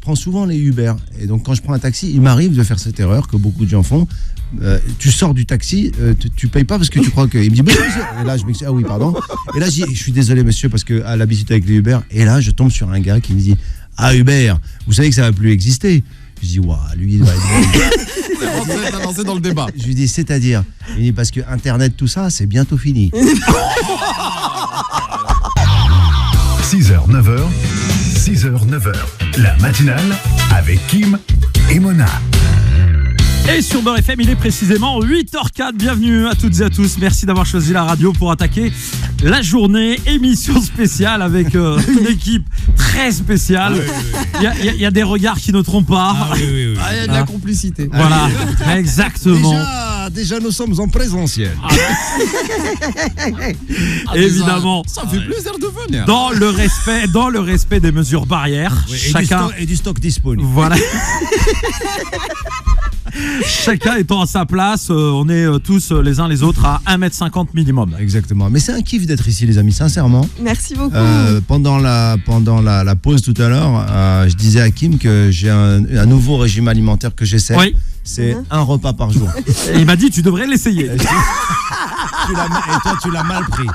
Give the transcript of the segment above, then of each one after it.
prends souvent les Uber. Et donc, quand je prends un taxi, il m'arrive de faire cette erreur que beaucoup de gens font. Tu sors du taxi, tu payes pas parce que tu crois que... Il me dit, monsieur. Et là, je m'excuse, ah oui, pardon. Et là, je suis désolé, monsieur, parce que à l'habitude avec les Uber. Et là, je tombe sur un gars qui me dit, ah, Uber, vous savez que ça va plus exister. Je dis, waouh, lui, il doit être... T'as lancé dans le débat. Je lui dis, c'est-à-dire? Il dit, parce que Internet, tout ça, c'est bientôt fini. 6h, 9h, 6h, 9h, la matinale avec Kim et Mona. Et sur Beurre FM, il est précisément 8h04. Bienvenue à toutes et à tous. Merci d'avoir choisi la radio pour attaquer la journée. Émission spéciale avec une équipe très spéciale. Il y a des regards qui ne trompent pas. Il y a de la complicité. Voilà, exactement. Déjà, nous sommes en présentiel. Évidemment. Ça fait plaisir de venir. Dans le respect des mesures barrières. Oui, chacun et du stock disponible. Voilà. Chacun étant à sa place, on est tous les uns les autres à 1m50 minimum. Exactement. Mais c'est un kiff d'être ici, les amis, sincèrement. Merci beaucoup. Pendant la pause tout à l'heure, je disais à Kim que j'ai un nouveau régime alimentaire que j'essaie. Oui. C'est un repas par jour. Et il m'a dit, tu devrais l'essayer. Et toi, tu l'as mal pris.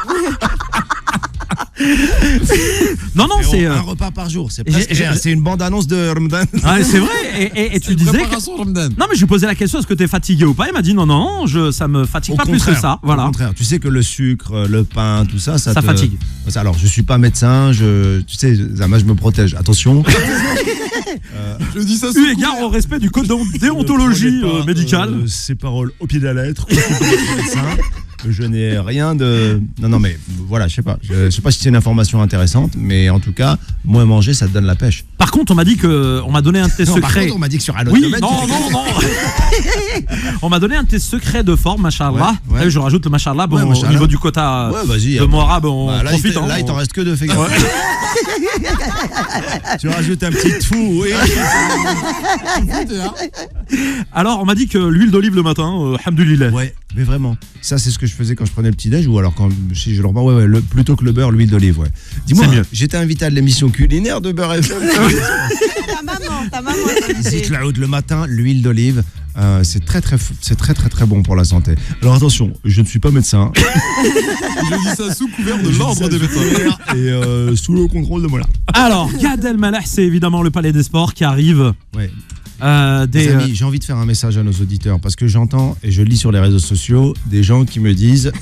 Non, c'est un repas par jour. C'est presque rien. C'est une bande-annonce de Ramadan. Ah, c'est vrai. Et tu disais non, mais je lui posais la question, est-ce que tu es fatigué ou pas? Il m'a dit non, ça me fatigue pas plus que ça. Voilà. Au contraire, tu sais que le sucre, le pain, tout ça, ça te fatigue. Alors, je suis pas médecin, tu sais, Zama, je me protège. Attention. Je dis ça eu égard au respect du code de déontologie médicale. Ces paroles au pied de la lettre. Je n'ai rien de... Non, mais voilà, je sais pas. Je sais pas si c'est une information intéressante, mais en tout cas, moins manger, ça te donne la pêche. Par contre, on m'a donné un de tes secrets. Par contre, on m'a dit que sur un autre domaine... Non. On m'a donné un de tes secrets de forme, machallah. Ouais. Et je rajoute le machallah, au niveau du quota de mon arabe, on profite. Là, il t'en reste que deux, fais gaffe. Tu rajoutes un petit fou, oui. Alors, on m'a dit que l'huile d'olive le matin, alhamdoulilah. Ouais, mais vraiment. Ça, c'est ce que je faisais quand je prenais le petit-déj, ou alors si je le reprends, plutôt que le beurre, l'huile d'olive, ouais. Dis-moi, j'étais invité à l'émission culinaire de Beurre FM. Ta maman. Zitlaoud le matin, l'huile d'olive. C'est très bon pour la santé. Alors attention, je ne suis pas médecin. Je dis ça sous couvert de l'ordre des médecins. Et sous le contrôle de Mola. Alors, Gad Elmaleh, c'est évidemment le Palais des Sports qui arrive. Ouais. Les amis, j'ai envie de faire un message à nos auditeurs parce que j'entends et je lis sur les réseaux sociaux des gens qui me disent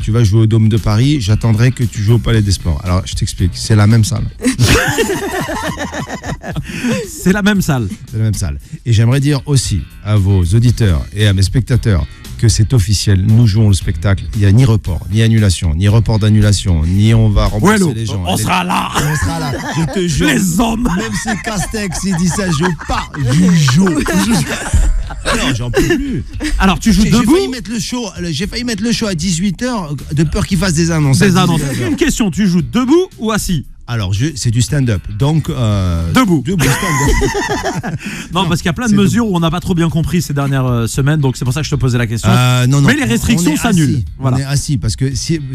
tu vas jouer au Dôme de Paris, j'attendrai que tu joues au Palais des Sports. Alors je t'explique, c'est la même salle. C'est la même salle. Et j'aimerais dire aussi à vos auditeurs et à mes spectateurs que c'est officiel, nous jouons le spectacle, il n'y a ni report, ni annulation, ni report d'annulation, ni on va rembourser les gens. On sera là, je te jure. Les hommes. Même si Castex il dit ça, je pars, je joue. Non, j'en peux plus. Alors tu joues debout. J'ai failli mettre le show à 18h de peur qu'il fasse des annonces. Une question, tu joues debout ou assis? Alors, c'est du stand-up, donc... Debout, stand-up. non, parce qu'il y a plein de mesures où on n'a pas trop bien compris ces dernières semaines, donc c'est pour ça que je te posais la question. Non, mais les restrictions s'annulent. Voilà. On est assis, parce que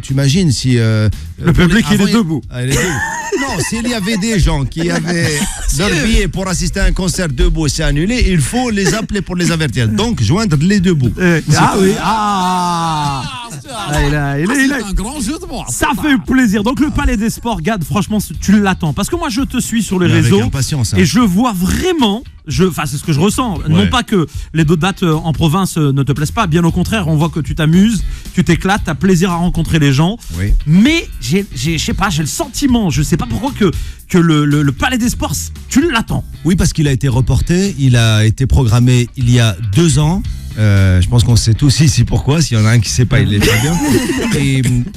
tu imagines si... le public, il est debout. Non, s'il y avait des gens qui avaient leur billet pour assister à un concert debout, c'est annulé, il faut les appeler pour les avertir. Donc, joindre les debout. C'est un grand jeu de mots. Ça fait plaisir. Donc le Palais des Sports, Gad, franchement, tu l'attends. Parce que moi, je te suis sur les réseaux. Avec impatience, hein. Et je vois vraiment... c'est ce que je ressens. Ouais. Non pas que les autres dates en province ne te plaisent pas. Bien au contraire, on voit que tu t'amuses, tu t'éclates, tu as plaisir à rencontrer les gens. Oui. Mais j'ai le sentiment, je sais pas pourquoi que le Palais des Sports, tu l'attends. Oui, parce qu'il a été reporté. Il a été programmé il y a 2 ans. Je pense qu'on sait tous ici pourquoi. S'il y en a un qui ne sait pas, il l'est pas bien.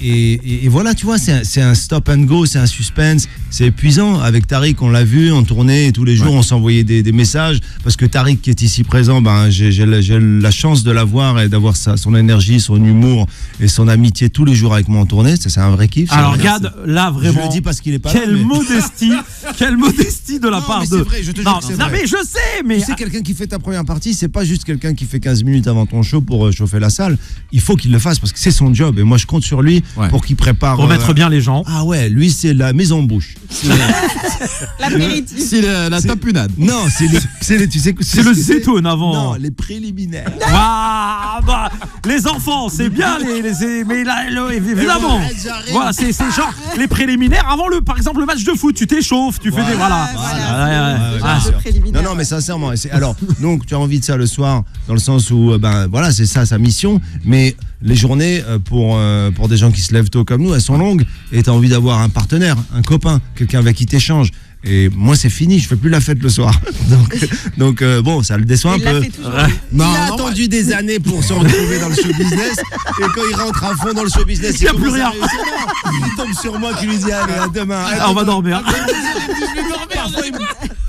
Et voilà, tu vois, c'est un stop and go, c'est un suspense. C'est épuisant. Avec Tariq, on l'a vu, on tournait et tous les jours, on s'envoyait des messages. Parce que Tariq, qui est ici présent, j'ai la chance de l'avoir et d'avoir son énergie, son humour et son amitié tous les jours avec moi en tournée. C'est un vrai kiff. Alors, regarde, là, vraiment. Je le dis parce qu'il est pas quelle là. Quelle modestie de la part de. C'est vrai, je te jure. Non, mais je sais, mais. Tu sais, quelqu'un qui fait ta première partie, c'est pas juste quelqu'un qui fait 15 minutes avant ton show pour chauffer la salle. Il faut qu'il le fasse parce que c'est son job. Et moi, je compte sur lui pour qu'il prépare. Pour mettre bien les gens. Ah ouais, lui, c'est la maison bouche. L'apéritif. C'est la tapunade. Non, tu sais c'est le zétoun avant. Non, les préliminaires. Ah, bah, les enfants, c'est bien, mais là, évidemment. Voilà, c'est genre les préliminaires avant par exemple, le match de foot. Tu t'échauffes, tu fais des. Voilà. Non, mais sincèrement. Alors, donc, tu as envie de ça le soir, dans le sens où, voilà, c'est ça sa mission. Mais les journées, pour des gens qui se lèvent tôt comme nous, elles sont longues. Et tu as envie d'avoir un partenaire, un copain, quelqu'un avec qui t'échanges. Et moi, c'est fini, je fais plus la fête le soir. Donc bon, ça le déçoit un peu. Il a attendu des années pour se retrouver dans le show business. Et quand il rentre à fond dans le show business, il n'y a plus rien. Il tombe sur moi qui lui dit allez, à demain. On va dormir. Parfois,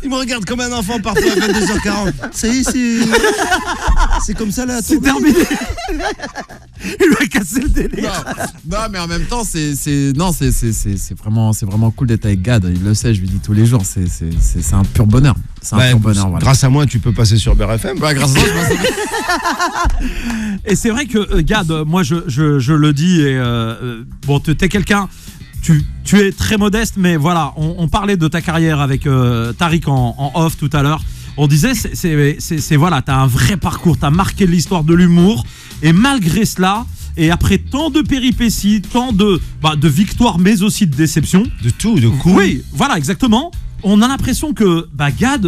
il me regarde comme un enfant parfois à 22h40. Ça y est, c'est comme ça là. C'est terminé. Il lui a cassé le délire. Non, mais en même temps, c'est vraiment cool d'être avec Gad. Il le sait, je lui dis tous les jours. C'est un pur bonheur. C'est un pur bonheur. Voilà. Grâce à moi, tu peux passer sur BRFM. Grâce à moi, Et c'est vrai que Gad, moi je le dis. Et bon, t'es quelqu'un. Tu es très modeste, mais voilà, on parlait de ta carrière avec Tariq en off tout à l'heure. On disait, voilà, t'as un vrai parcours, t'as marqué l'histoire de l'humour, et malgré cela, et après tant de péripéties, tant de victoires, mais aussi de déceptions, de tout, de coups. Oui, voilà, exactement. On a l'impression que Gad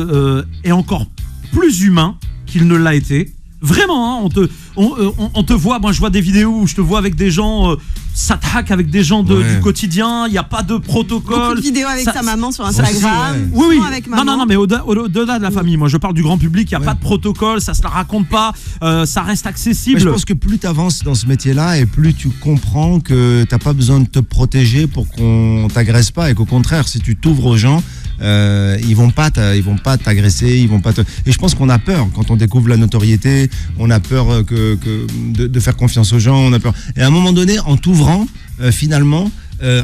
est encore plus humain qu'il ne l'a été. Vraiment, hein, on te voit, moi je vois des vidéos où je te vois avec des gens, ça te hack avec des gens du quotidien, il n'y a pas de protocole. Beaucoup de vidéos avec sa maman sur Instagram. Oui. Avec maman. Non, mais au-delà de la famille, moi je parle du grand public, il n'y a pas de protocole, ça se la raconte pas, ça reste accessible. Mais je pense que plus tu avances dans ce métier-là et plus tu comprends que tu n'as pas besoin de te protéger pour qu'on t'agresse pas, et qu'au contraire, si tu t'ouvres aux gens, ils vont pas t'agresser, ils vont pas te... Et je pense qu'on a peur quand on découvre la notoriété, on a peur de faire confiance aux gens, on a peur. Et à un moment donné, en t'ouvrant, finalement,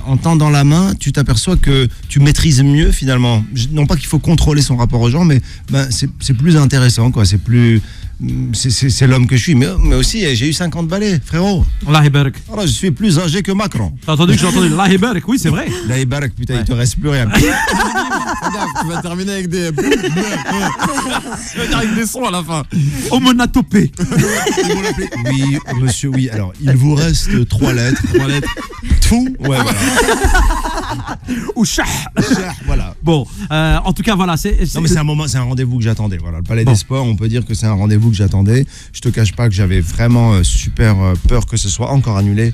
en tendant la main, tu t'aperçois que tu maîtrises mieux finalement. Non pas qu'il faut contrôler son rapport aux gens, mais c'est plus intéressant, quoi. C'est l'homme que je suis, mais aussi j'ai eu 50 balais, frérot. Allah Ibarak. Alors, je suis plus âgé que Macron. T'as entendu que j'ai entendu Allah Ibarak? Oui, c'est vrai. Allah Ibarak, putain, il te reste plus rien. Tu vas terminer avec des. Tu vas dire avec des sons à la fin. Omonatopée. Oui, monsieur, oui. Alors, il vous reste 3 lettres. 3 lettres. Tout. Ouais, voilà. Ou chah. Voilà. Bon, en tout cas, voilà. Non, mais c'est un rendez-vous que j'attendais. Voilà, le Palais des Sports, on peut dire que c'est un rendez-vous que j'attendais. Je te cache pas que j'avais vraiment super peur que ce soit encore annulé.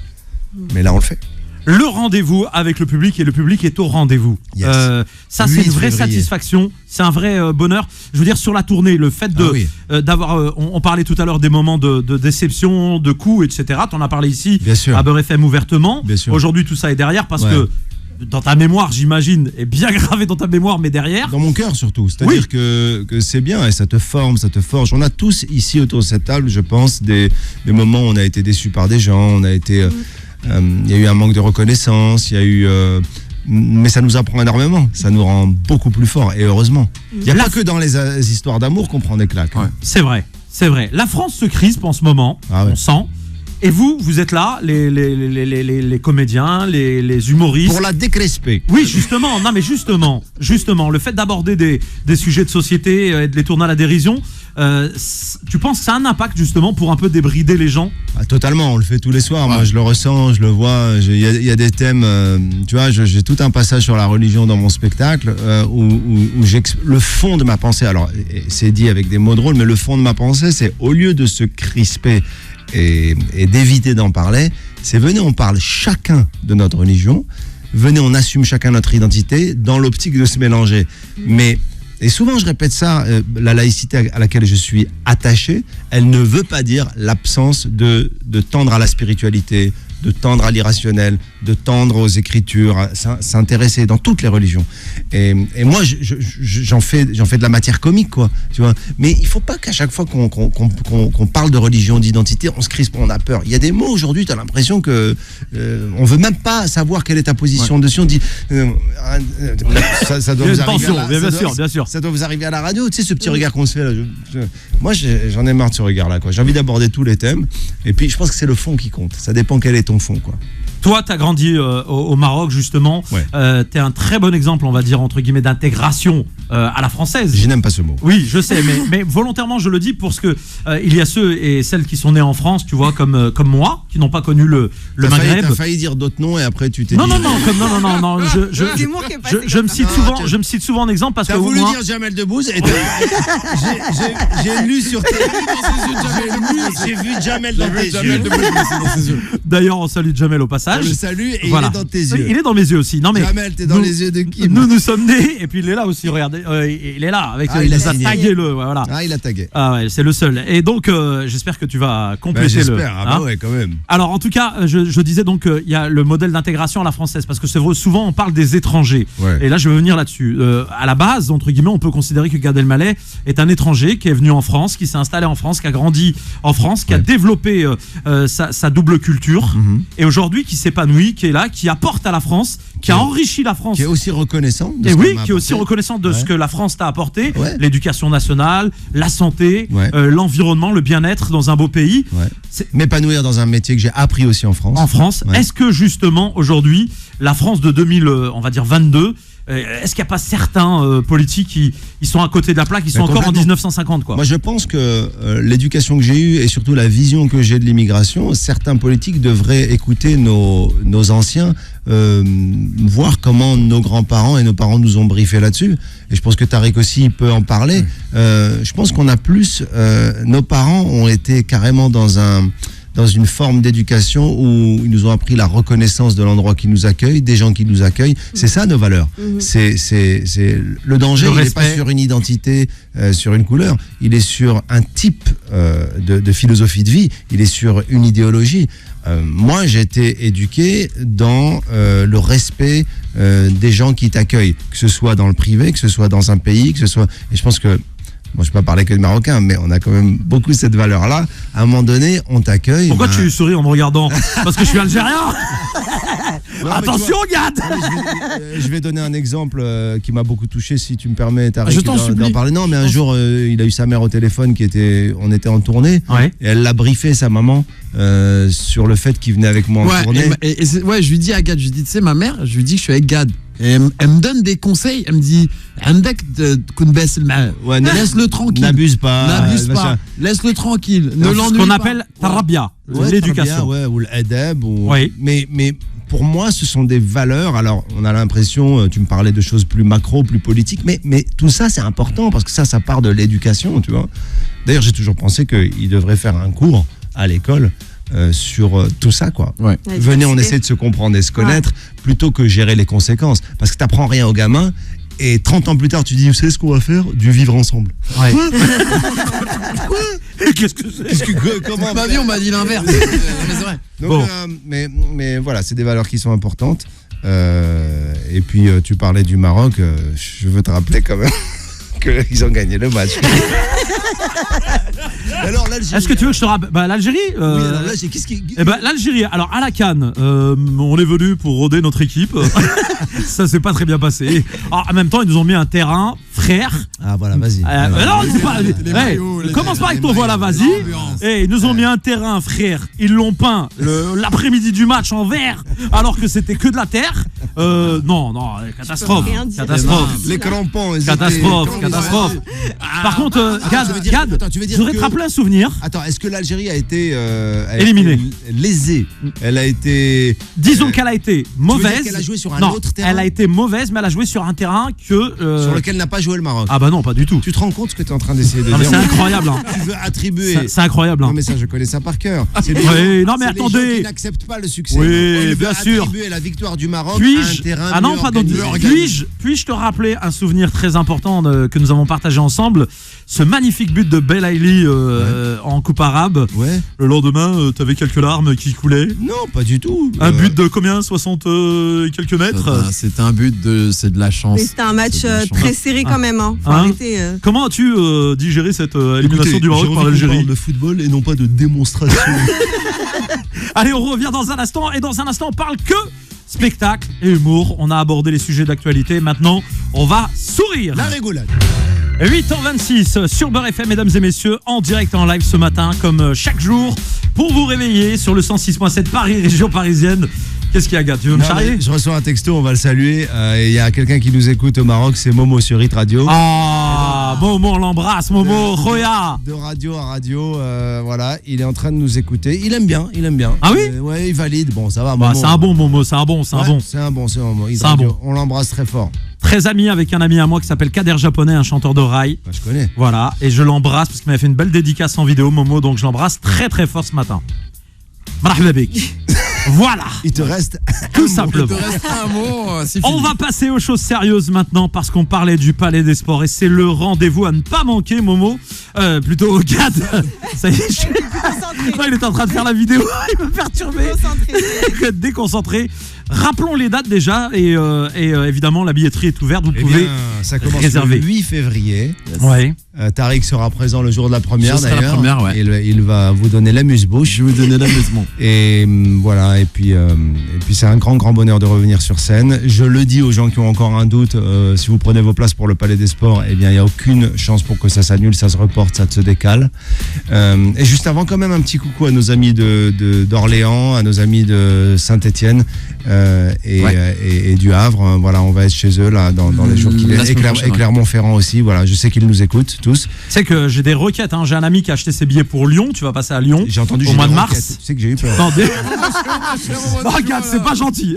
Mais là, on le fait. Le rendez-vous avec le public, et le public est au rendez-vous. Yes. Ça, c'est une vraie satisfaction, c'est un vrai bonheur. Je veux dire, sur la tournée, le fait d'avoir, on parlait tout à l'heure des moments de déception, de coups, etc. Tu en as parlé ici à Beurre FM ouvertement. Aujourd'hui, tout ça est derrière parce que dans ta mémoire, j'imagine, est bien gravé dans ta mémoire, mais derrière. Dans mon cœur surtout. C'est-à-dire que c'est bien et ça te forme, ça te forge. On a tous ici autour de cette table, je pense, des moments où on a été déçus par des gens, on a été... Il y a eu un manque de reconnaissance, il y a eu... mais ça nous apprend énormément, ça nous rend beaucoup plus forts, et heureusement. Il n'y a pas que dans les histoires d'amour qu'on prend des claques. Ouais. C'est vrai. La France se crispe en ce moment, on sent. Et vous êtes là, les comédiens, les humoristes. Pour la décresper. Oui, justement. Non, mais justement, le fait d'aborder des sujets de société et de les tourner à la dérision, tu penses que ça a un impact justement pour un peu débrider les gens? Totalement, on le fait tous les soirs. Moi, je le ressens, je le vois. Il y a des thèmes, tu vois, j'ai tout un passage sur la religion dans mon spectacle où le fond de ma pensée, alors c'est dit avec des mots drôles, mais le fond de ma pensée, c'est au lieu de se crisper et d'éviter d'en parler, c'est venez, on parle chacun de notre religion, venez, on assume chacun notre identité dans l'optique de se mélanger. Et souvent je répète ça, la laïcité à laquelle je suis attaché, elle ne veut pas dire l'absence de tendre à la spiritualité, de tendre à l'irrationnel, de tendre aux écritures, à s'intéresser dans toutes les religions. Et moi, j'en fais de la matière comique, quoi. Tu vois. Mais il faut pas qu'à chaque fois qu'on parle de religion, d'identité, on se crispe, on a peur. Il y a des mots aujourd'hui, tu as l'impression que on veut même pas savoir quelle est ta position dessus. On dit ça doit vous arriver. Bien sûr. Ça doit vous arriver à la radio. Tu sais, ce petit regard qu'on se fait là. Moi, j'en ai marre de ce regard-là, quoi. J'ai envie d'aborder tous les thèmes. Et puis, je pense que c'est le fond qui compte. Ça dépend quel est ton fond, quoi. Toi, tu as grandi au Maroc, justement. Ouais. Tu es un très bon exemple, on va dire, entre guillemets, d'intégration à la française. Je n'aime pas ce mot. Oui, je sais, mais volontairement, je le dis parce que il y a ceux et celles qui sont nés en France, tu vois, comme moi, qui n'ont pas connu le Maghreb. T'as failli dire d'autres noms et après tu t'es Non, dit... non. Je me cite souvent en exemple parce que t'as voulu moi... dire Jamel Debbouze et j'ai lu sur tes j'ai vu Jamel dans tes yeux. D'ailleurs, on salue Jamel au passage. Je le salue et voilà. il est dans tes yeux. Il est dans mes yeux aussi. Non, mais Jamel, t'es dans les yeux de qui? Nous sommes nés et puis il est là aussi. Regardez, il est là avec. il il a a tagué le. Voilà. Ah, il a tagué. Ah ouais, c'est le seul. Et donc, j'espère que tu vas compléter j'espère. le. Ah bah ouais, quand même. Alors, en tout cas, je disais donc il y a le modèle d'intégration à la française parce que c'est vrai, souvent on parle des étrangers. Ouais. Et là, je veux venir là-dessus. À la base, entre guillemets, on peut considérer que Gad Elmaleh est un étranger qui est venu en France, qui s'est installé en France, qui a grandi en France, qui a développé sa double culture et aujourd'hui qui s'épanouit, qui est là, qui apporte à la France, qui a enrichi la France. Qui est aussi reconnaissant. Et oui, qui est aussi reconnaissant de ce que la France t'a apporté, l'éducation nationale, la santé, l'environnement, le bien-être dans un beau pays. Ouais. M'épanouir dans un métier que j'ai appris aussi en France. En France. Ouais. Est-ce que justement aujourd'hui, la France de 2022, est-ce qu'il n'y a pas certains politiques qui sont à côté de la plaque, qui sont encore en 1950 quoi? Moi je pense que l'éducation que j'ai eue et surtout la vision que j'ai de l'immigration, certains politiques devraient écouter nos anciens, voir comment nos grands-parents et nos parents nous ont briefé là-dessus. Et je pense que Tariq aussi peut en parler. Je pense qu'on a plus... nos parents ont été carrément dans une forme d'éducation où ils nous ont appris la reconnaissance de l'endroit qui nous accueille, des gens qui nous accueillent. C'est ça nos valeurs. C'est le danger, il n'est pas sur une identité, sur une couleur. Il est sur un type de philosophie de vie. Il est sur une idéologie. Moi, j'ai été éduqué dans le respect des gens qui t'accueillent, que ce soit dans le privé, que ce soit dans un pays, que ce soit... Et je pense que moi, je ne peux pas parler que de Marocains, mais on a quand même beaucoup cette valeur-là. À un moment donné, on t'accueille. Pourquoi tu souris en me regardant? Parce que je suis algérien. Attention, Gad. Je vais donner un exemple qui m'a beaucoup touché, si tu me permets, Tariq, je t'en supplie. d'en parler. Non, mais un jour, il a eu sa mère au téléphone, on était en tournée, et elle l'a briefé, sa maman, sur le fait qu'il venait avec moi en tournée. Je lui dis à Gad, tu sais, ma mère, je lui dis que je suis avec Gad. Et elle me donne des conseils, elle me dit laisse-le tranquille. N'abuse pas. Laisse-le tranquille. Ne l'ennuie pas. Ce qu'on appelle tarabia, l'éducation. Ou l'adab. Oui. Mais pour moi, ce sont des valeurs. Alors, on a l'impression, tu me parlais de choses plus macro, plus politiques, mais tout ça, c'est important parce que ça part de l'éducation, tu vois. D'ailleurs, j'ai toujours pensé qu'il devrait faire un cours à l'école sur tout ça, quoi. Ouais. Venez, on essaie de se comprendre et se connaître plutôt que gérer les conséquences. Parce que tu n'apprends rien aux gamins et 30 ans plus tard, tu dis, vous savez ce qu'on va faire? Du vivre ensemble. Ouais. Qu'est-ce que c'est? Comment ma vie, on m'a dit l'inverse. Mais c'est vrai. Donc, bon. Mais voilà, c'est des valeurs qui sont importantes. Et puis, tu parlais du Maroc. Je veux te rappeler quand même qu'ils ont gagné le match. Alors, l'Algérie. Est-ce que tu veux que je te rappelle l'Algérie Oui, alors là, qu'est-ce qui... l'Algérie, alors à la CAN, on est venu pour rôder notre équipe. Ça s'est pas très bien passé. Alors, en même temps, ils nous ont mis un terrain, frère. Ah voilà, vas-y. Commence pas avec ton voilà, vas-y. Ils nous ont mis un terrain, frère. Ils l'ont peint l'après-midi du match en vert, alors que c'était que de la terre. Non, catastrophe. Les crampons. Catastrophe. Par contre, Gad, je voudrais te rappeler un souvenir. Attends, est-ce que l'Algérie a été éliminée, lésée? Elle a été. Disons qu'elle a été mauvaise. Qu'elle a joué sur un autre terrain. Elle a été mauvaise, mais elle a joué sur un terrain que sur lequel n'a pas joué le Maroc. Ah bah non, pas du tout. Tu te rends compte ce que tu es en train d'essayer de dire? C'est incroyable. Tu veux attribuer. C'est incroyable. Non mais ça, je connais ça par cœur. Oui, non mais attendez. Les gens qui n'acceptent pas le succès. Oui, bien sûr. Attribuer la victoire du Maroc à un terrain. Ah non, pas donc. Puis-je te rappeler un souvenir très important que nous avons partagé ensemble ce magnifique but de Belaïli en Coupe arabe. Ouais. Le lendemain, t'avais quelques larmes qui coulaient. Non, pas du tout. Un but de combien 60 et quelques mètres. C'est un but c'est de la chance. Mais c'était un match C'est de la chance. très serré quand même. Faut Hein arrêter. Comment as-tu digéré cette élimination du Maroc par l'Algérie? de football et non pas de démonstration. Allez, on revient dans un instant. Et dans un instant, on parle que spectacle et humour. On a abordé les sujets d'actualité. Maintenant, on va sourire. La rigolade. 8h26 sur Beurre FM, mesdames et messieurs, en direct et en live ce matin, comme chaque jour, pour vous réveiller sur le 106.7 Paris, région parisienne. Qu'est-ce qu'il y a, gars? Tu veux me charrier? Je reçois un texto, on va le saluer. Il y a quelqu'un qui nous écoute au Maroc, c'est Momo sur Hit Radio. Ah, Momo, on l'embrasse, Momo, Roya. De radio à radio, voilà, il est en train de nous écouter. Il aime bien. Ah oui? Ouais, il valide. Bon, ça va. Bah, Momo. c'est un bon Momo, c'est un bon. C'est un bon. Hit C'est un Radio. bon. On l'embrasse très fort. Très ami avec un ami à moi qui s'appelle Kader Japonais, un chanteur de rail. Bah, je connais. Voilà, et je l'embrasse parce qu'il m'avait fait une belle dédicace en vidéo, Momo, donc je l'embrasse très très fort ce matin. Marhaba bik. Voilà, Il te reste. tout Il simplement. te reste un mot, c'est On fini. va passer aux choses sérieuses maintenant parce qu'on parlait du Palais des Sports et c'est le rendez-vous à ne pas manquer, Momo. Plutôt Gad. Ça y est, Non, il est en train de faire la vidéo, il me perturber. Déconcentré. Rappelons les dates déjà et évidemment la billetterie est ouverte, vous Eh pouvez bien, ça commence réserver. le 8 février. Ouais. Tariq sera présent le jour de la première Je serai la d'ailleurs. première, ouais. Il va vous donner l'amuse-bouche. Je vais vous donner l'amusement. Et voilà, et puis c'est un grand bonheur de revenir sur scène. Je le dis aux gens qui ont encore un doute, si vous prenez vos places pour le Palais des Sports, eh bien il n'y a aucune chance pour que ça s'annule, ça se reporte, ça se décale. Et juste avant, quand même un petit coucou à nos amis d'Orléans, à nos amis de Saint-Étienne et du Havre. Voilà, on va être chez eux là dans les jours qui viennent. La Et semaine prochaine, Clermont-Ferrand aussi. Voilà, je sais qu'ils nous écoutent tous. Tu sais que j'ai des requêtes, hein. J'ai un ami qui a acheté ses billets pour Lyon, tu vas passer à Lyon J'ai entendu au mois de des mars. roquettes. Tu sais que j'ai eu peur. Non, non, Gad, c'est pas gentil.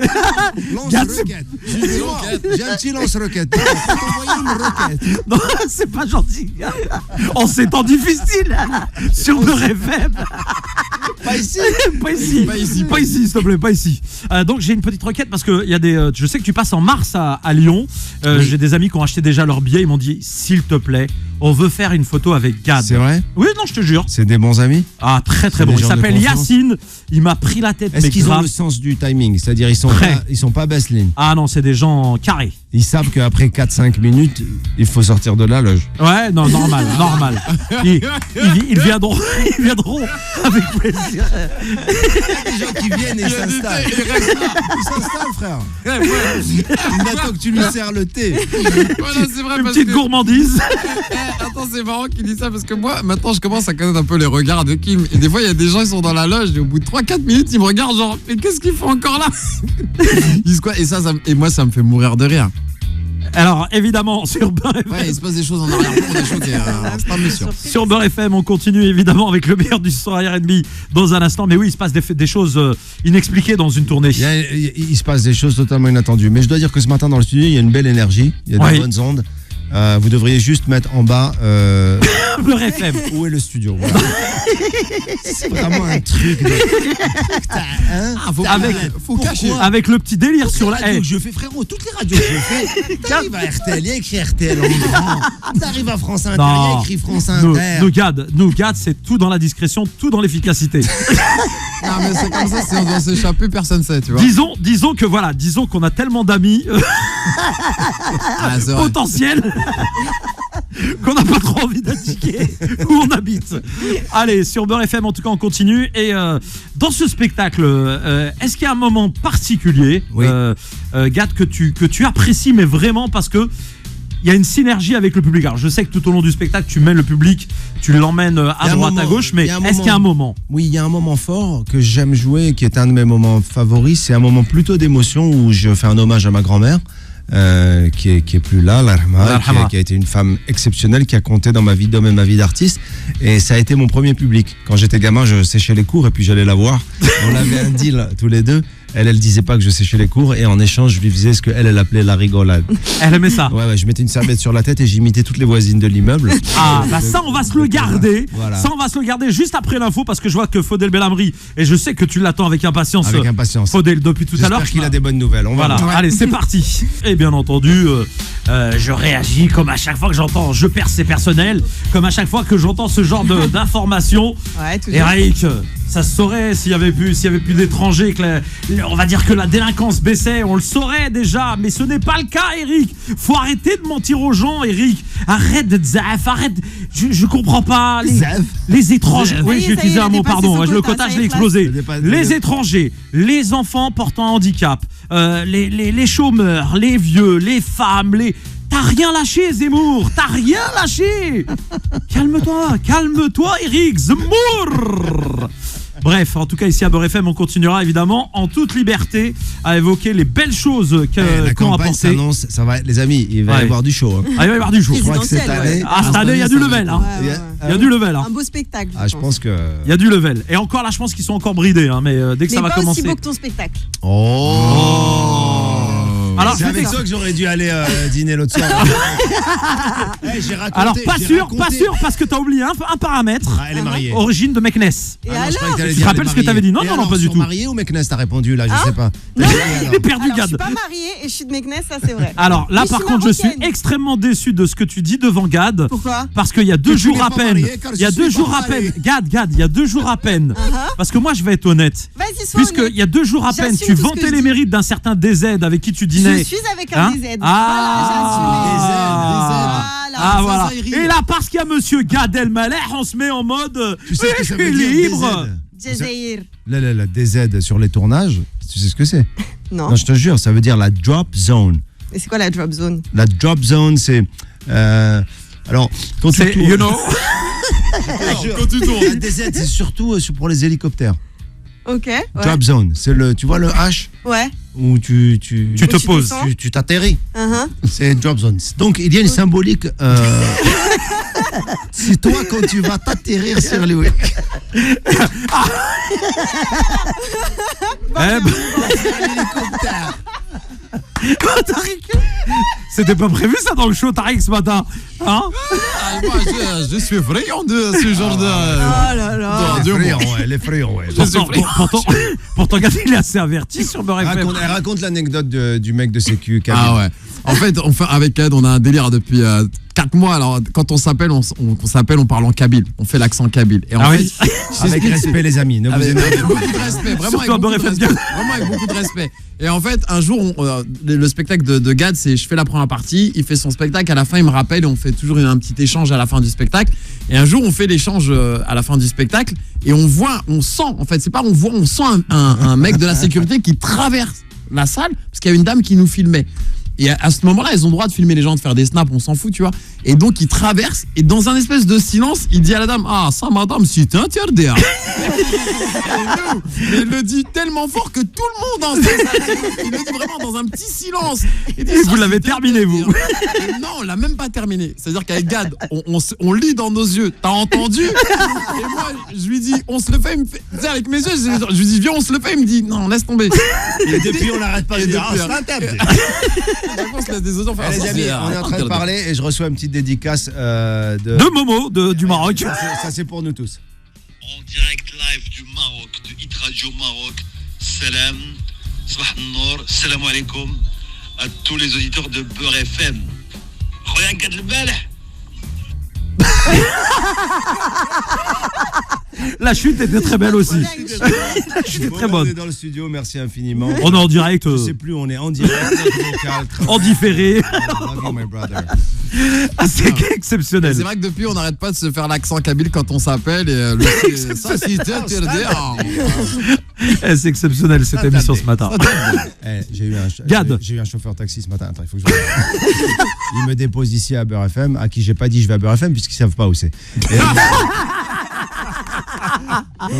Gad, c'est- Lance-roquette. J'ai un petit lance-roquette. Faut t'envoyer une roquette. Non, c'est pas gentil. En ces temps difficiles, sur Beurre FM. Pas ici. Pas ici, s'il te plaît, pas ici. Donc j'ai une petite requête parce que il y a des. Je sais que tu passes en mars à Lyon. J'ai des amis qui ont acheté déjà leur billet. Ils m'ont dit, s'il te plaît, on veut faire une photo avec Gad. C'est vrai? Oui, non, je te jure. C'est des bons amis? Ah, très très C'est bon. des Il gens de s'appelle confiance. Yacine. Il m'a pris la tête. Est-ce mais qu'ils ont grave. le sens du timing? C'est-à-dire ils sont pas basse-ligne. Ah non, c'est des gens carrés. Ils savent qu'après 4-5 minutes, il faut sortir de la loge. Ouais, non, normal. Ils viendront avec plaisir. Il y a des gens qui viennent et s'installent. Ils s'installent, frère. Il attend que tu lui sers le thé. Voilà, c'est vrai Une parce petite que... gourmandise. Attends, c'est marrant qu'il dise ça parce que moi, maintenant, je commence à connaître un peu les regards de Kim. Et des fois, il y a des gens qui sont dans la loge et au bout de 3-4 minutes, ils me regardent genre, mais qu'est-ce qu'ils font encore là? Ils disent quoi? Et moi, ça me fait mourir de rire. Alors, évidemment, sur Beurre FM. Ouais, il se passe des choses en arrière-plan, des choses qui c'est pas méchant. Sur Beurre FM, on continue évidemment avec le meilleur du son R&B dans un instant. Mais oui, il se passe des choses inexpliquées dans une tournée. Il se passe des choses totalement inattendues. Mais je dois dire que ce matin dans le studio, il y a une belle énergie. Il y a des bonnes ondes. Vous devriez juste mettre en bas Beurre FM. où est le studio. Voilà. C'est vraiment un truc de... Faut cacher. Avec le petit délire sur la. radios que je fais, frérot, toutes les radios que je fais. T'arrives à RTL, il y a écrit RTL en grand. T'arrives à France Inter, il y a écrit France Inter. Nous, Gad, c'est tout dans la discrétion, tout dans l'efficacité. Non, mais c'est comme ça, si on doit s'échapper, personne sait, tu vois. Disons qu'on a tellement d'amis Ah, c'est vrai. potentiels qu'on n'a pas trop envie d'indiquer où on habite. Allez, sur Beurre FM, en tout cas, on continue. Et dans ce spectacle, est-ce qu'il y a un moment particulier, Oui. Gad, que tu apprécies, mais vraiment parce que il y a une synergie avec le public. Alors, je sais que tout au long du spectacle, tu mènes le public, tu l'emmènes à droite, à gauche, mais est-ce qu'il y a un moment? Oui, il y a un moment fort que j'aime jouer, qui est un de mes moments favoris. C'est un moment plutôt d'émotion où je fais un hommage à ma grand-mère. Qui est plus là, qui a été une femme exceptionnelle, qui a compté dans ma vie d'homme et ma vie d'artiste, et ça a été mon premier public. Quand j'étais gamin, je séchais les cours et puis j'allais la voir. On avait un deal tous les deux. Elle disait pas que je séchais les cours et en échange, je lui faisais ce qu'elle appelait la rigolade. Elle aimait ça. Ouais, je mettais une serviette sur la tête et j'imitais toutes les voisines de l'immeuble. Ah, bah ça, on va se le garder. Voilà. Ça, on va se le garder juste après l'info parce que je vois que Faudel Belhamri, et je sais que tu l'attends avec impatience. Avec impatience. Faudel, depuis tout à l'heure. J'espère qu'il a des bonnes nouvelles. On va Voilà, voir. allez, c'est parti. Et bien entendu, je réagis comme à chaque fois que j'entends je perds c'est personnel, comme à chaque fois que j'entends ce genre d'informations. Ouais, toujours. Eric, ça se saurait s'il y avait plus d'étrangers, que on va dire que la délinquance baissait, on le saurait déjà, mais ce n'est pas le cas, Eric. Faut arrêter de mentir aux gens, Eric. Arrête de zaf, arrête. Je comprends pas. Les étrangers. Oui, j'ai utilisé un mot, pardon. Le quota, je l'ai explosé. Les étrangers, les enfants portant handicap, les chômeurs, les vieux, les femmes, T'as rien lâché, Zemmour. T'as rien lâché. Calme-toi, Eric Zemmour. Bref, en tout cas ici à Beurre FM, on continuera évidemment en toute liberté à évoquer les belles choses La qu'on a campagne apportées. s'annonce, ça va, les amis, il va y avoir du show. Hein. Ah, il va y avoir du jour. Je crois que cette année, Cette année, il y a du level. Hein. Ouais, ouais. Il y a du level. Hein. Un beau spectacle. je pense que. Il y a du level. Et encore là, je pense qu'ils sont encore bridés. Hein, mais dès que Mais ça va pas commencer. aussi beau que ton spectacle. Alors, c'est je avec vais toi que j'aurais dû aller dîner l'autre soir. J'ai raconté. Alors, pas j'ai sûr, raconté. parce que t'as oublié un paramètre. Ah, elle est mariée. Origine de Meknes. Et Ah non, je alors croyais que t'allais Tu dire te rappelles elle est ce que t'avais dit? Non, mariée. non, Et pas alors, du sur tout. Mariée ou Meknes, t'as répondu là, je sais pas. Il est perdu, Alors, je Gad. suis pas mariée et je suis de Meknes, ça c'est vrai. Alors là, Mais par je suis contre, je suis marocaine. extrêmement déçu de ce que tu dis devant Gad. Pourquoi? Parce qu'il y a 2 tu jours n'es à pas peine. marié, car Il y a je 2 suis jours pas à peine. marié. Gad, il y a 2 jours à peine. Parce que moi, je vais être honnête. Vas-y, sois Puisqu'il honnête. y a 2 jours à peine, J'assume tu tout ce que vantais je les dis. mérites d'un certain DZ avec qui tu dînais. Je suis avec un Hein DZ. Ah, Voilà, voilà. Et là, parce qu'il y a monsieur Gad Elmaleh, on se met en mode. Tu sais ce que ça veut libre. dire Jazair. La DZ sur les tournages, tu sais ce que c'est? Non. Non, je te jure, ça veut dire la drop zone. Et c'est quoi la drop zone? La drop zone, c'est. Alors, quand tu C'est, tournes. you know. Quand tu tournes. La DZ, c'est surtout pour les hélicoptères. Ok. Ouais. Drop zone, c'est tu vois le H Ouais. où tu te tu poses. descends. tu t'atterris. Uh-huh. C'est drop zone. Donc, il y a une symbolique. C'est toi quand tu vas t'atterrir sur le. C'était pas prévu ça dans le show Tariq ce matin. Hein? Moi, je suis friand de ce genre de. Oh là là. Les frérots, ouais. Pourtant, Gad, il est assez averti sur Beurre FM. Elle raconte l'anecdote du mec de Sécu. Ah ouais. En fait, avec Ed, on a un délire depuis 4 mois. Alors, quand on s'appelle, on parle en kabyle. On fait l'accent kabyle. Et en Ah fait, oui. Avec respect, les amis. Ne vous avec énervez pas. beaucoup de respect, vraiment avec Surtout à beaucoup Beurre de FM. respect. Vraiment avec beaucoup de respect. Et en fait, un jour, le spectacle de Gad, c'est je fais la première partie, il fait son spectacle, à la fin, il me rappelle et on fait toujours un petit échange à la fin du spectacle. Et un jour, on fait l'échange à la fin du spectacle et on sent, en fait, c'est pas on voit, on sent un mec de la sécurité qui traverse la salle parce qu'il y a une dame qui nous filmait. Et à ce moment-là, ils ont le droit de filmer les gens, de faire des snaps, on s'en fout, tu vois. Et donc, il traverse, et dans un espèce de silence, il dit à la dame, ah, ça, madame, c'est interdit. Mais il le dit tellement fort que tout le monde en sait ça. Il le dit vraiment dans un petit silence. Il dit, Et ça, vous l'avez c'est terminé, interdit. vous. Et non, on l'a même pas terminé. C'est-à-dire qu'avec Gad, on lit dans nos yeux, t'as entendu? Et moi, je lui dis, on se le fait, il me fait, tu sais, avec mes yeux, je lui dis, viens, on se le fait, il me dit, non, laisse tomber. Et depuis, on n'arrête pas de Et dire, depuis, c'est interdit. Je pense qu'il y a des autres enfants. Les amis, on est en train de parler et je reçois une petite dédicace de De Momo du Maroc. Ça, c'est pour nous tous. En direct live du Maroc, de Hit Radio Maroc. Salam, Sabah al-Nour, salam alaikum à tous les auditeurs de Beurre FM. Regarde Gad Elmaleh. La chute était très belle aussi. La chute est très On bonne. est dans le studio, merci infiniment. On est en direct, Je sais plus, on est en direct, notre vocal, très- en différé. I love you, my brother. Ah, c'est exceptionnel. C'est vrai que depuis, on n'arrête pas de se faire l'accent kabyle quand on s'appelle. Et ça, c'est interdit. Eh, c'est exceptionnel cette émission ce matin. J'ai Gad. eu un chauffeur taxi ce matin. Attends, il faut que je... Il me dépose ici à Beurre FM, à qui j'ai pas dit je vais à Beurre FM puisqu'ils savent pas où c'est. Et... Donc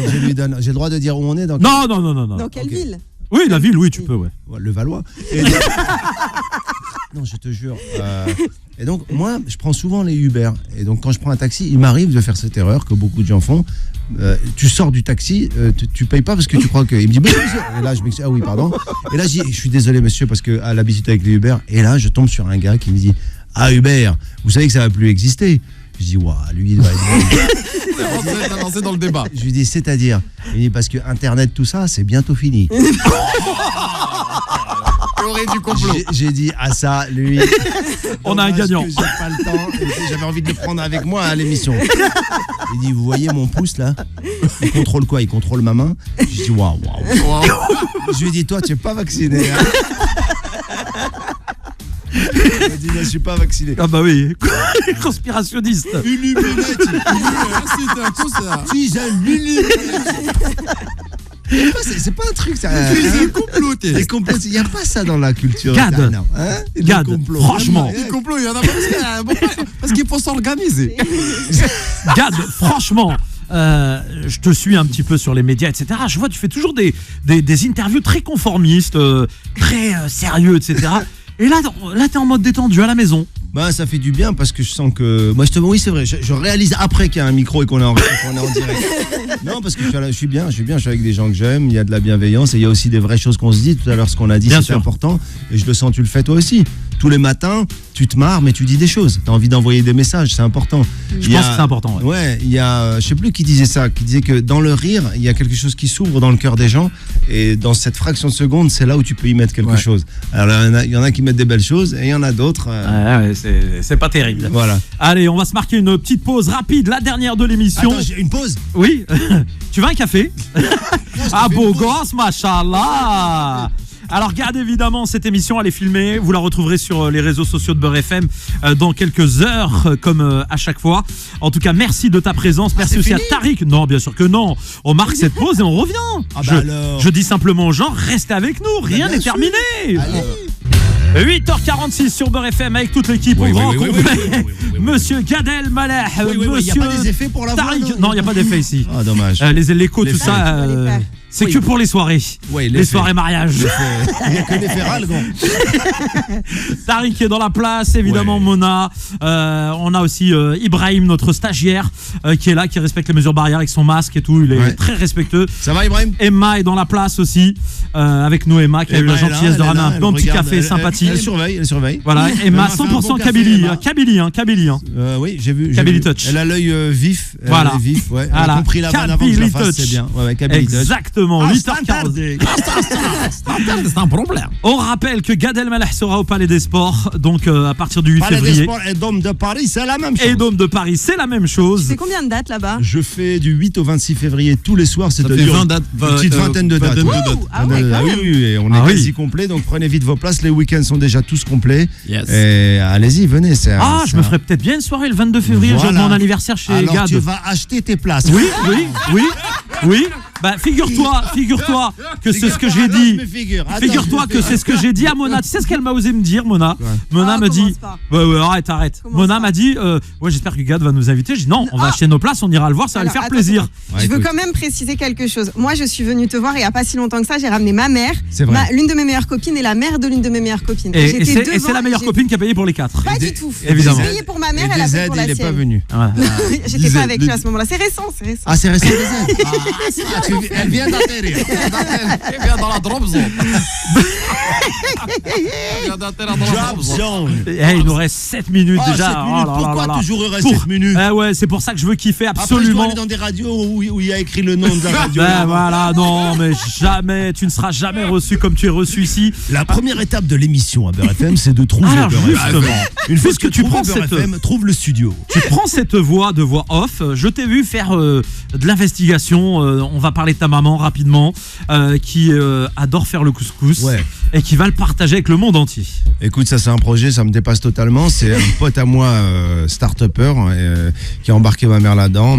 j'ai le droit de dire où on est dans Non. Dans quelle Ok. ville? Oui, la ville, oui, tu peux, ouais. le Valois. Et non, je te jure. Et donc, moi, je prends souvent les Uber. Et donc, quand je prends un taxi, il m'arrive de faire cette erreur que beaucoup de gens font. tu sors du taxi, tu payes pas parce que tu crois que. Il me dit, monsieur. Et là, je m'excuse, ah oui, pardon. Et là, je dis, je suis désolé, monsieur, parce que à l'habitude avec les Uber. Et là, je tombe sur un gars qui me dit, ah, Uber, vous savez que ça va plus exister. Je dis, waouh, lui, il va être. T'as lancé dans le débat. Je lui dis, c'est-à-dire. Il me dit, parce que Internet, tout ça, c'est bientôt fini. Théorie du complot. J'ai dit, ah, ça, lui. On a un gagnant. J'ai pas le temps. J'avais envie de le prendre avec moi à l'émission. Il dit, vous voyez mon pouce là? Il contrôle quoi? Il contrôle ma main. Je dis, waouh. Je lui ai dit, toi, tu n'es pas vacciné. Hein? Il m'a dit, non, je suis pas vacciné. Ah bah oui, conspirationniste. Illuminati. C'est un coup ça. Si, j'ai c'est pas un truc ça. C'est comploté. Les complots, il n'y a pas ça dans la culture. Gad. Non, hein? Gad, franchement. Les complots, il y en a parce qu'il faut s'organiser. Gad, franchement, je te suis un petit peu sur les médias, etc. Je vois, tu fais toujours des interviews très conformistes, très sérieux, etc. Et là t'es en mode détendu à la maison. Bah, ça fait du bien parce que je sens que. Moi, oui, c'est vrai. Je réalise après qu'il y a un micro et qu'on est en direct. Non, parce que je suis bien. Je suis avec des gens que j'aime. Il y a de la bienveillance et il y a aussi des vraies choses qu'on se dit. Tout à l'heure, ce qu'on a dit, c'est important. Et je le sens, tu le fais toi aussi. Tous les matins, tu te marres, mais tu dis des choses. Tu as envie d'envoyer des messages. C'est important. Je pense que c'est important. Ouais, il y a. Je sais plus qui disait ça. Qui disait que dans le rire, il y a quelque chose qui s'ouvre dans le cœur des gens. Et dans cette fraction de seconde, c'est là où tu peux y mettre quelque chose. Alors, il y en a qui mettent des belles choses et il y en a d'autres. Ouais, c'est pas terrible. Voilà. Allez, on va se marquer une petite pause rapide, la dernière de l'émission. Attends, j'ai une pause. Oui. Tu veux un café? Ah, beau gosse, machallah. Alors, regardez évidemment cette émission, elle est filmée. Vous la retrouverez sur les réseaux sociaux de Beurre FM dans quelques heures, comme à chaque fois. En tout cas, merci de ta présence. Merci aussi à Tariq. Non, bien sûr que non. On marque cette pause et on revient. Je dis simplement aux gens, restez avec nous. Rien n'est terminé. Allez. 8h46 sur Beurre FM avec toute l'équipe au grand complet. Monsieur Gad Elmaleh, il n'y a pas des effets pour la voix. Tariq. Non, il n'y a pas d'effet ici. Ah, dommage. L'écho, tout ça, c'est que pour les soirées. Oui, les soirées mariage. Il n'y a que les ferrales, gros. Tariq est dans la place, évidemment, Mona. On a aussi Ibrahim, notre stagiaire, qui est là, qui respecte les mesures barrières avec son masque et tout. Il est très respectueux. Ça va, Ibrahim? Emma est dans la place aussi, avec nous, Emma, qui a eu la gentillesse de ramener un bon petit café sympathique. Elle surveille. Voilà, Emma, 100% Kabylie. Kabylie. Oui, j'ai vu. Kabylie Touch. Elle a l'œil vif. Voilà. Vif, ouais. Elle a compris la vanne avant que je la fasse, c'est bien. Ouais, Kabylie Touch. Exactement, 8h40. C'est un problème. On rappelle que Gad Elmaleh sera au Palais des Sports, donc à partir du 8 février. Palais des Sports et Dôme de Paris, c'est la même chose. Et Dôme de Paris, c'est la même chose. Tu fais combien de dates là-bas? Je fais du 8 au 26 février tous les soirs, Ça fait c'est-à-dire 20 dates, une petite vingtaine de dates. Ah ouais, quand même. Oui, et on est quasi complet, donc prenez vite vos places. Les week-ends sont déjà tous complets. Yes. Et allez-y, venez. Je me ferais peut-être bien une soirée le 22 février, le jour de mon anniversaire chez Alors, Gad. tu vas acheter tes places. Oui. Bah, figure-toi que c'est ce que j'ai dit. Figure-toi que c'est ce que j'ai dit à Mona. Tu sais ce qu'elle m'a osé me dire, Mona? Mona me dit. Ouais, arrête. Mona m'a dit, j'espère que Gad va nous inviter. Je dis non, on va acheter nos places, on ira le voir, ça va lui faire plaisir. Je veux quand même préciser quelque chose. Moi, je suis venue te voir et il n'y a pas si longtemps que ça, j'ai ramené ma mère, l'une de mes meilleures copines et la mère de l'une de mes meilleures copines. Et c'est la meilleure copine qui a payé pour les 4. Pas du tout. Évidemment. J'ai payé pour ma mère, elle a payé pour la il n'est sienne. pas venu. J'étais pas avec lui à ce moment-là. C'est récent. Ah, c'est récent, elle vient d'atterrir. Elle vient dans la drop zone. Drop zone. Il nous reste 7 minutes déjà. 7 minutes. Pourquoi toujours il reste 7 minutes? Ouais, c'est pour ça que je veux kiffer absolument. Après, je dois aller dans des radios où il y a écrit le nom de la radio. Voilà, non, mais jamais, tu ne seras jamais reçu comme tu es reçu ici. La première étape de l'émission à Beurre FM, c'est de trouver Beurre FM. Une fois que tu prends Beurre FM, trouve le studio. Tu prends cette voix de voix off. Je t'ai vu faire de l'investigation. On va parler de ta maman rapidement, qui adore faire le couscous et qui va le partager avec le monde entier. Écoute, ça c'est un projet, ça me dépasse totalement. C'est un pote à moi, start-upper, qui a embarqué ma mère là-dedans,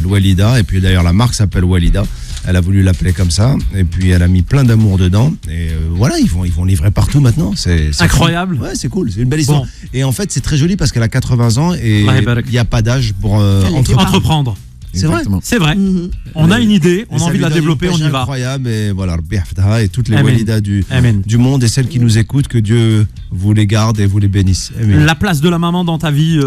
Walida. Et puis d'ailleurs la marque s'appelle Walida. Elle a voulu l'appeler comme ça. Et puis elle a mis plein d'amour dedans. Et voilà, ils vont livrer partout maintenant. C'est incroyable. Cool. Ouais, c'est cool, c'est une belle histoire. Bon. Et en fait, c'est très joli parce qu'elle a 80 ans et il n'y a pas d'âge pour entreprendre. C'est vrai. C'est vrai. On a une idée, on a envie de la développer, on y va. Incroyable, et voilà, et toutes les Amen. walidas du monde et celles qui nous écoutent, que Dieu vous les garde et vous les bénisse. Amen. La place de la maman dans ta vie,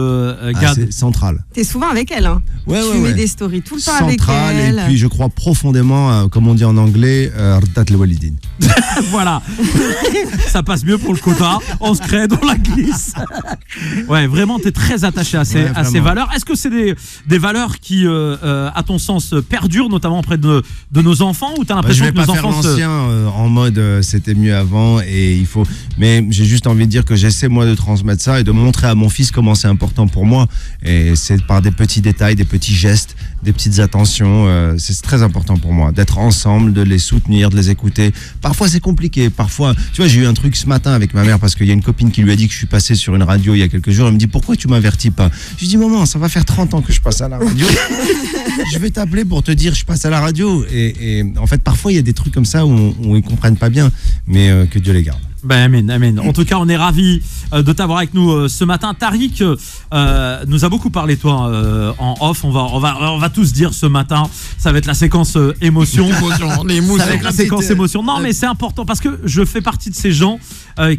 Gad. C'est central. T'es souvent avec elle, hein. Tu mets des stories tout le temps Central, avec elle. Et puis je crois profondément, comme on dit en anglais, Rdat al-Walidin. Voilà. Ça passe mieux pour le quota. On se crée dans la glisse. Ouais, vraiment, t'es très attaché à ces valeurs. Est-ce que c'est des valeurs qui, à ton sens, perdurent, notamment auprès de nos enfants, ou t'as l'impression que nos enfants je vais pas faire l'ancien en mode c'était mieux avant et il faut. Mais j'ai juste envie de dire que j'essaie moi de transmettre ça et de montrer à mon fils comment c'est important pour moi. Et c'est par des petits détails, des petits gestes, des petites attentions. C'est très important pour moi d'être ensemble, de les soutenir, de les écouter. Parfois c'est compliqué. Parfois, tu vois, j'ai eu un truc ce matin avec ma mère parce qu'il y a une copine qui lui a dit que je suis passé sur une radio il y a quelques jours. Elle me dit pourquoi tu m'avertis pas. Je lui dis maman, ça va faire 30 ans que je passe à la radio. Je vais t'appeler pour te dire je passe à la radio. Et en fait, parfois il y a des trucs comme ça où ils comprennent pas bien, mais que Dieu les garde. Ben amen. En tout cas, on est ravis de t'avoir avec nous ce matin. Tariq nous a beaucoup parlé de toi en off. On va tous dire ce matin, ça va être la séquence émotion. Ça va être la séquence émotion. Non, mais c'est important parce que je fais partie de ces gens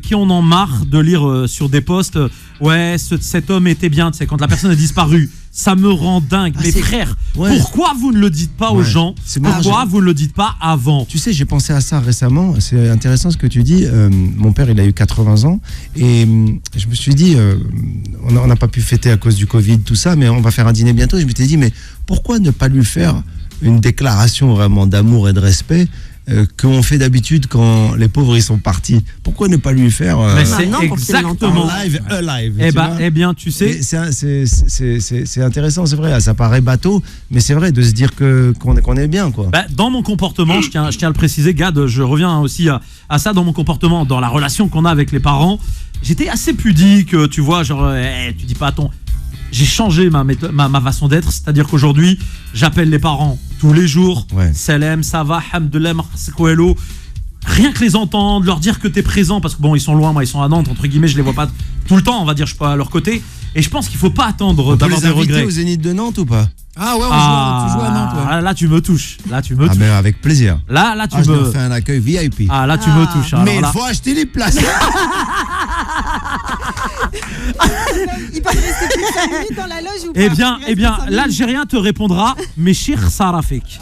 qui en ont marre de lire sur des posts. Ouais, cet homme était bien. Tu sais, quand la personne a disparu, ça me rend dingue. Mais frère, pourquoi vous ne le dites pas aux gens? Pourquoi vous ne le dites pas avant? Tu sais, j'ai pensé à ça récemment. C'est intéressant ce que tu dis. Mon père, il a eu 80 ans. Et je me suis dit, on n'a pas pu fêter à cause du Covid, tout ça, mais on va faire un dîner bientôt. Et je me suis dit, mais pourquoi ne pas lui faire une déclaration vraiment d'amour et de respect qu'on fait d'habitude quand les pauvres ils sont partis? Pourquoi ne pas lui faire mais c'est exactement live. Eh bien, tu sais, c'est intéressant, c'est vrai. Ça paraît bateau, mais c'est vrai de se dire qu'on est bien, quoi. Dans mon comportement, je tiens à le préciser, Gad, je reviens aussi à ça. Dans mon comportement, dans la relation qu'on a avec les parents, j'étais assez pudique, tu vois, genre, tu dis pas à ton. J'ai changé ma façon d'être, c'est-à-dire qu'aujourd'hui, j'appelle les parents tous les jours. Salam, ça va, hamdoulah, marhaba. Rien que les entendre, leur dire que t'es présent, parce que bon, ils sont loin, moi, ils sont à Nantes, entre guillemets, je les vois pas tout le temps, on va dire, je suis pas à leur côté. Et je pense qu'il faut pas attendre d'avoir des regrets. Au Zénith de Nantes ou pas? Ah ouais, tu joues à Nantes. Ouais. Là, tu me touches. Mais avec plaisir. Là, tu je leur fais un accueil VIP. Là, tu me touches. Mais il faut acheter les places. Il peut rester plus 5 minutes dans la loge ou pas? Eh bien, l'Algérien te répondra Meshir Sarafek.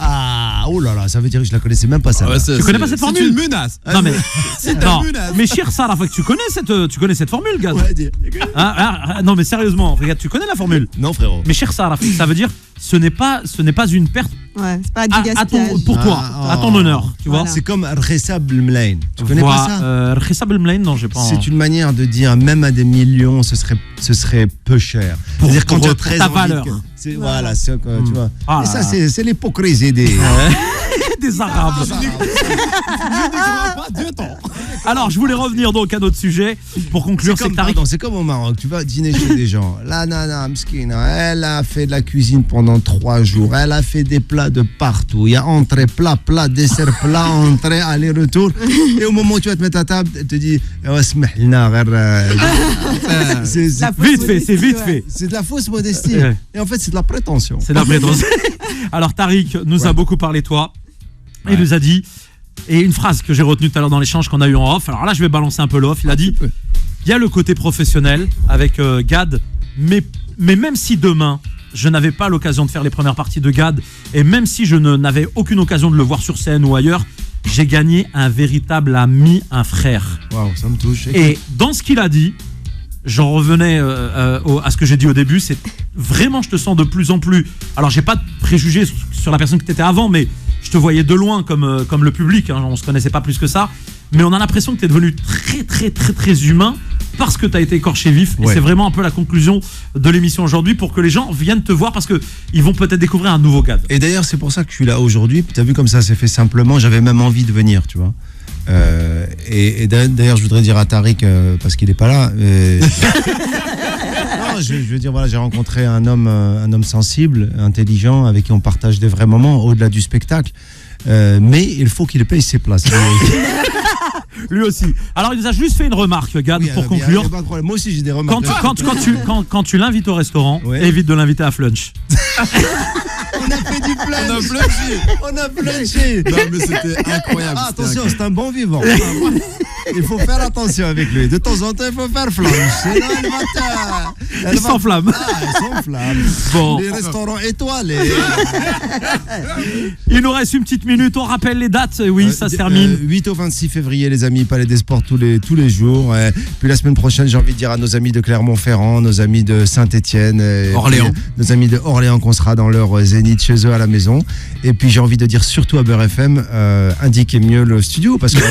Oh là là, ça veut dire que je la connaissais même pas, ça. Tu connais pas cette formule? C'est une menace. Non mais c'est une menace. Meshir Sarafek, tu connais cette formule, Gad? Ouais, non mais sérieusement, regarde, tu connais la formule? Non, frérot. Meshir Sarafek, ça veut dire ce n'est pas une perte. Ouais, c'est pas du gaspillage. Pour toi, à ton honneur, tu vois. C'est comme Rhessab el-Mlain. Tu connais pas ça? Rhessab el-Mlain, non, j'ai pas. C'est une manière de dire même à des millions, ce serait peu cher. C'est-à-dire quand tu as très ta envie valeur. Voilà, c'est tu vois. Et ça, c'est l'hypocrisie des Arabes. Alors, je voulais revenir donc à notre sujet pour conclure. C'est comme au Maroc, tu vas dîner chez des gens. La nana mskina, elle a fait de la cuisine pendant 3 jours. Elle a fait des plats de partout. Il y a entrée, plat, dessert, plat, entrée, aller-retour. Et au moment où tu vas te mettre à table, elle te dit c'est vite fait. C'est de la fausse modestie. Et en fait, c'est de la prétention. Alors, Tariq nous a beaucoup parlé de toi. Et il nous a dit, et une phrase que j'ai retenue tout à l'heure dans l'échange qu'on a eu en off, alors là je vais balancer un peu l'off, il a dit, il y a le côté professionnel avec Gad, mais même si demain je n'avais pas l'occasion de faire les premières parties de Gad, et même si je n'avais aucune occasion de le voir sur scène ou ailleurs, j'ai gagné un véritable ami, un frère. Waouh, ça me touche. Et dans ce qu'il a dit, j'en revenais à ce que j'ai dit au début, c'est vraiment je te sens de plus en plus, alors j'ai pas de préjugés sur la personne que tu étais avant, mais je te voyais de loin comme le public, hein, on se connaissait pas plus que ça, mais on a l'impression que tu es devenu très très très très humain parce que tu as été écorché vif. Et c'est vraiment un peu la conclusion de l'émission aujourd'hui pour que les gens viennent te voir parce qu'ils vont peut-être découvrir un nouveau Gad. Et d'ailleurs, c'est pour ça que je suis là aujourd'hui. Tu as vu comme ça s'est fait simplement, j'avais même envie de venir, tu vois. Et d'ailleurs, je voudrais dire à Tariq, parce qu'il n'est pas là. Non, je veux dire, voilà, j'ai rencontré un homme sensible, intelligent, avec qui on partage des vrais moments au-delà du spectacle. Mais il faut qu'il paye ses places. Lui aussi. Alors, il nous a juste fait une remarque, Gad, pour conclure. Moi aussi, j'ai des remarques. Quand tu l'invites au restaurant, évite de l'inviter à Flunch. On a fait du plunge. On a plongé. On a plongé. Non, mais c'était incroyable. Ah, c'était attention, incroyable. c'est un bon vivant. Il faut faire attention avec lui. De temps en temps, il faut faire flamme. Sinon, Il s'enflamme. Ah, il s'enflamme. Bon. Les restaurants étoilés. Il nous reste une petite minute. On rappelle les dates. Oui, ça se termine. 8 au 26 février, les amis, Palais des Sports tous les jours. Puis la semaine prochaine, j'ai envie de dire à nos amis de Clermont-Ferrand, nos amis de Saint-Étienne, Orléans. nos amis de Orléans qu'on sera dans leur zénith chez eux à la maison. Et puis j'ai envie de dire surtout à Beurre FM, indiquez mieux le studio parce que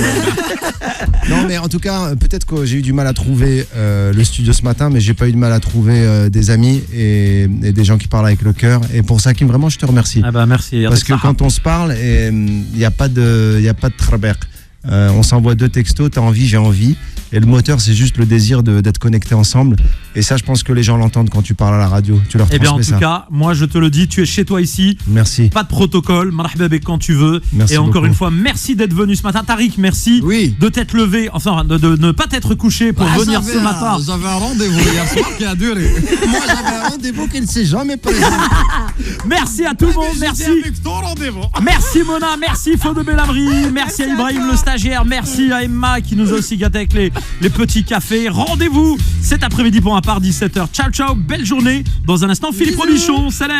non, mais en tout cas, peut-être que j'ai eu du mal à trouver le studio ce matin, mais j'ai pas eu de mal à trouver des amis et des gens qui parlent avec le cœur. Et pour ça, Kim, vraiment, je te remercie. Ah bah merci. Parce que quand on se parle, il n'y a pas de trabek. On s'envoie 2 textos, t'as envie, j'ai envie. Et le moteur, c'est juste le désir d'être connectés ensemble. Et ça, je pense que les gens l'entendent quand tu parles à la radio. Tu leur transmets ça. Eh bien, en tout cas, moi, je te le dis, tu es chez toi ici. Merci. Pas de protocole. Marhaba bek quand tu veux. Merci et encore beaucoup. une fois, merci d'être venu ce matin. Tariq, merci de t'être levé, enfin, de ne pas t'être couché pour venir ce matin. J'avais un rendez-vous hier soir qui a duré. Moi, j'avais un rendez-vous qui ne s'est jamais présenté. Merci à tout le monde. Merci. Avec ton rendez-vous. Merci Mona, merci Faux de Bellamri, merci à Ibrahim le stagiaire, merci à Emma qui nous a aussi gâté avec les petits cafés. Rendez-vous cet après-midi pour un part 17h. Ciao ciao, belle journée. Dans un instant, Philippe Robichon, salam.